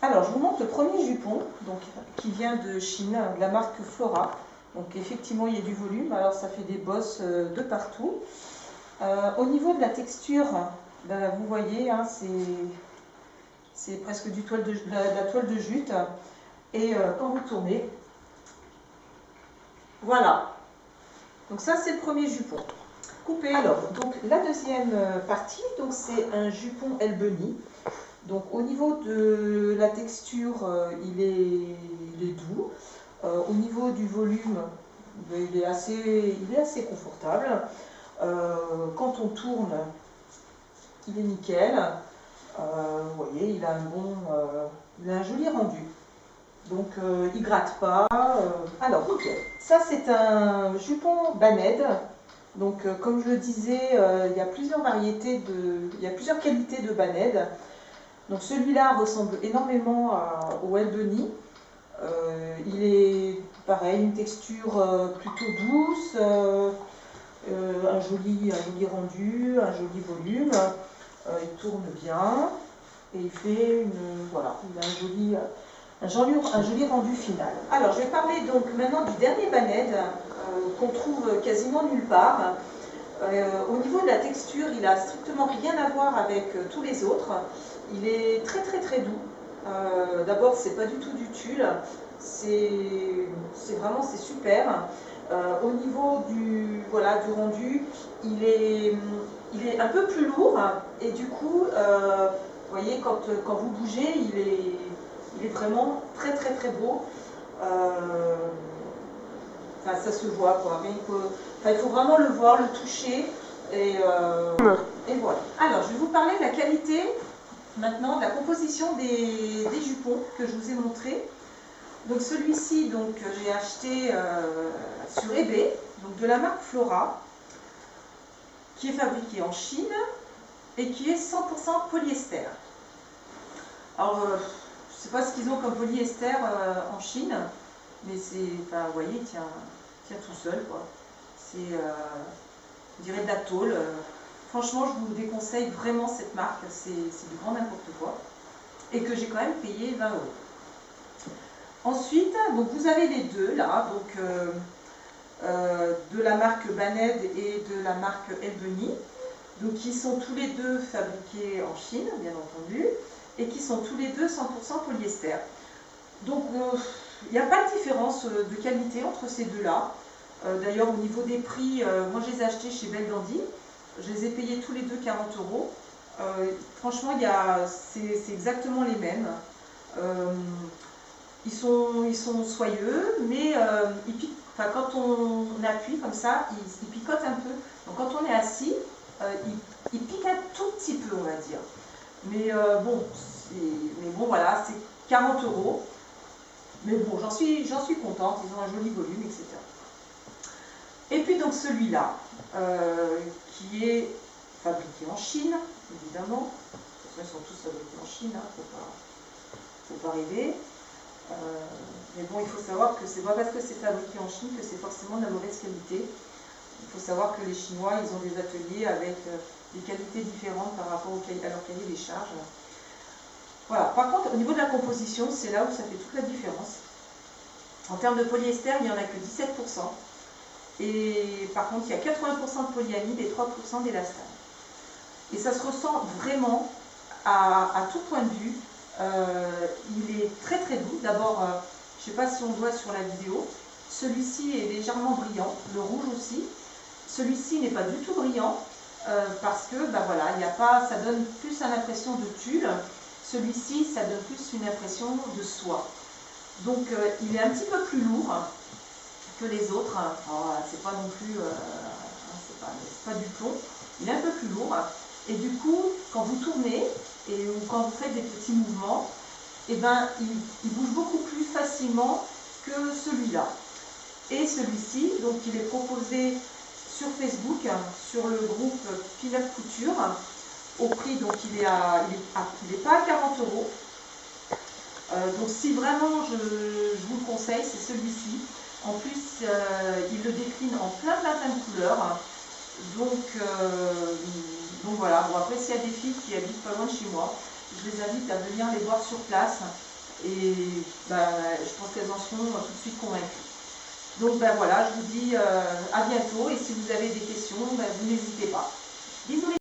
Alors, je vous montre le premier jupon, donc, qui vient de Chine, de la marque Flora. Donc, effectivement, il y a du volume, alors ça fait des bosses de partout. Au niveau de la texture, ben, vous voyez, hein, c'est presque la toile de jute. Et quand vous tournez, voilà. Donc ça, c'est le premier jupon. Coupé. Alors, donc la deuxième partie, donc c'est un jupon El Bunny. Donc au niveau de la texture, il est doux. Au niveau du volume, il est assez confortable. Quand on tourne, il est nickel. Vous voyez, il a un joli rendu. Donc il gratte pas. Alors, nickel. Ça, c'est un jupon Baned. Donc, comme je le disais, il y a plusieurs qualités de Baned. Donc, celui-là ressemble énormément au El Bunny. Il est pareil, une texture plutôt douce, un joli rendu, un joli volume. Il tourne bien et il fait voilà, il a un joli rendu final. Alors, je vais parler donc maintenant du dernier Baned qu'on trouve quasiment nulle part. Au niveau de la texture, il n'a strictement rien à voir avec tous les autres. Il est très très très doux. D'abord, c'est pas du tout du tulle, c'est super. Au niveau du rendu, il est un peu plus lourd et du coup, vous voyez, quand vous bougez, il est vraiment très très très beau. Enfin, ça se voit quoi. Mais il faut vraiment le voir, le toucher et voilà. Alors, je vais vous parler de la qualité maintenant, de la composition des jupons que je vous ai montré. Donc celui-ci, j'ai acheté sur eBay, donc de la marque Flora, qui est fabriqué en Chine et qui est 100% polyester. Alors, je ne sais pas ce qu'ils ont comme polyester en Chine, mais vous voyez, il tient tout seul, quoi. On dirait de la tôle. Franchement, je vous déconseille vraiment cette marque, c'est du grand n'importe quoi. Et que j'ai quand même payé 20 €. Ensuite, donc vous avez les deux là, donc de la marque Baned et de la marque El Bunny, donc qui sont tous les deux fabriqués en Chine, bien entendu, et qui sont tous les deux 100% polyester. Donc il n'y a pas de différence de qualité entre ces deux-là. D'ailleurs, au niveau des prix, moi je les ai achetés chez Belle Dandy, je les ai payés tous les deux 40 €. Franchement, c'est exactement les mêmes. Ils sont soyeux, mais quand on appuie comme ça, ils picotent un peu. Donc quand on est assis, ils piquent un tout petit peu, on va dire. Mais bon, voilà, c'est 40 €. Mais bon, j'en suis contente, ils ont un joli volume, etc. Et puis donc celui-là, qui est fabriqué en Chine, évidemment. Ils sont tous fabriqués en Chine, faut pas rêver. Mais bon, il faut savoir que c'est pas parce que c'est fabriqué en Chine que c'est forcément de la mauvaise qualité. Il faut savoir que les Chinois, ils ont des ateliers avec des qualités différentes par rapport à leur cahier des charges. Voilà. Par contre, au niveau de la composition, c'est là où ça fait toute la différence. En termes de polyester, il n'y en a que 17%. Et par contre, il y a 80% de polyamide et 3% d'élastane. Et ça se ressent vraiment à tout point de vue. Il est très très doux. D'abord, je ne sais pas si on voit sur la vidéo, celui-ci est légèrement brillant, le rouge aussi. Celui-ci n'est pas du tout brillant parce que voilà, ça donne plus une impression de tulle. Celui-ci, ça donne plus une impression de soie. Donc il est un petit peu plus lourd que les autres. C'est pas non plus, c'est pas du plomb. Il est un peu plus lourd. Et du coup, quand vous tournez ou quand vous faites des petits mouvements, il bouge beaucoup plus facilement que celui-là. Et celui-ci, donc il est proposé sur Facebook, sur le groupe Pilote Couture, au prix, donc il est pas à 40 €. Donc si vraiment je vous le conseille, c'est celui-ci. En plus, il le décline en plein de couleurs. Donc voilà. Bon, après, s'il y a des filles qui habitent pas loin de chez moi, je les invite à venir les voir sur place Et bah, je pense qu'elles en seront tout de suite convaincues. Donc ben voilà, je vous dis à bientôt et si vous avez des questions, ben, vous n'hésitez pas. Bisous les